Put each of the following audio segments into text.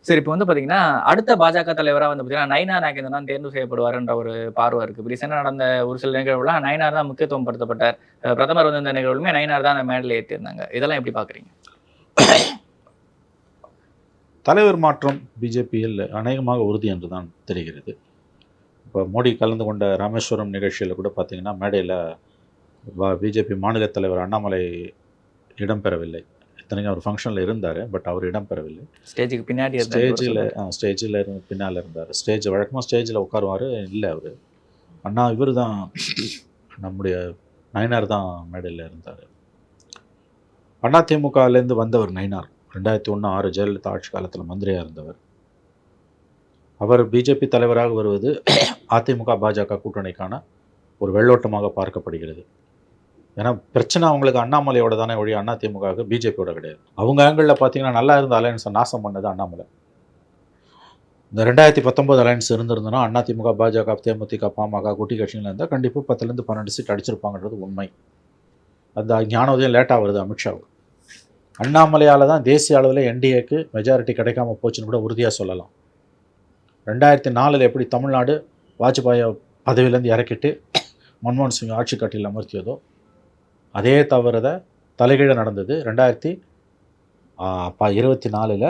சரி, இப்போ வந்து பாத்தீங்கன்னா, அடுத்த பாஜக தலைவரா வந்து பாத்தீங்கன்னா, நயினார் நாகேந்திரன் தான் தேர்வு செய்யப்படுவாருன்ற ஒரு பார்வை இருக்கு. இப்ப ரீசென்ட்டா நடந்த ஒரு சில நிகழ்வுலாம் நயினார் தான் முக்கியத்துவம் படுத்தப்பட்டார். பிரதமர் வந்து இந்த நிகழ்வுலுமே நயினார் தான் அந்த மேடையில ஏத்தியிருந்தாங்க. இதெல்லாம் எப்படி பார்க்குறீங்க? தலைவர் மாற்றம் பிஜேபியில் அநேகமாக உறுதி என்று தான் தெரிகிறது. இப்போ மோடி கலந்து கொண்ட ராமேஸ்வரம் நிகழ்ச்சியில் கூட பார்த்தீங்கன்னா, மேடையில் பிஜேபி மாநில தலைவர் அண்ணாமலை இடம்பெறவில்லை. இத்தனைக்கும் அவர் ஃபங்க்ஷனில் இருந்தார், பட் அவர் இடம்பெறவில்லை. ஸ்டேஜுக்கு பின்னாடி ஸ்டேஜில் பின்னால் இருந்தார். வழக்கமாக ஸ்டேஜில் உட்காருவார், இல்லை அவர் இவர் தான் நம்முடைய நயினார் தான் மேடையில் இருந்தார். அதிமுகலேருந்து வந்தவர் நயினார். 2001 6 ஜெயலலிதா ஆட்சி காலத்தில் மந்திரியாக இருந்தவர். அவர் பிஜேபி தலைவராக வருவது அதிமுக பாஜக கூட்டணிக்கான ஒரு வெள்ளோட்டமாக பார்க்கப்படுகிறது. ஏன்னா பிரச்சனை அவங்களுக்கு அண்ணாமலையோட தானே ஒழிய அதிமுகவுக்கு பிஜேபியோட கிடையாது. அவங்க ஆங்கிளில் பார்த்தீங்கன்னா நல்லா இருந்த அலையன்ஸை நாசம் பண்ணது அண்ணாமலை. இந்த 2019 அலையன்ஸ் இருந்திருந்தோன்னா அதிமுக பாஜக தேமுதிக பாமக குட்டி கட்சிகள் இருந்தால் கண்டிப்பாக 10லேருந்து 12 சீட் அடிச்சிருப்பாங்கன்றது உண்மை. அந்த ஞானோதயம் லேட்டாக வருது அமித்ஷாவுக்கு. அண்ணாமலையால் தான் தேசிய அளவில் என்டிஏக்கு மெஜாரிட்டி கிடைக்காம போச்சுன்னு கூட உறுதியாக சொல்லலாம். 2004 எப்படி தமிழ்நாடு வாஜ்பாயை பதவியிலேருந்து இறக்கிட்டு மன்மோகன் சிங் ஆட்சி கட்டில் அமர்த்தியதோ அதே தவறதை தலைகீழ நடந்தது. 2024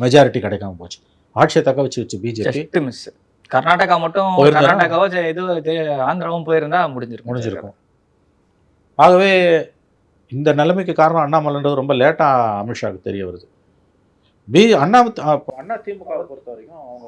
மெஜாரிட்டி கிடைக்காம போச்சு. ஆட்சியை தக்க வச்சு பிஜேபி கர்நாடகா மட்டும் ஆந்திராவும் போயிருந்தா முடிஞ்சிருக்கும். ஆகவே இந்த நிலைமைக்கு காரணம் அண்ணாமலைன்றது ரொம்ப லேட்டாக அமித்ஷாவுக்கு தெரிய வருது. அதிமுகவை பொறுத்த வரைக்கும் அவங்க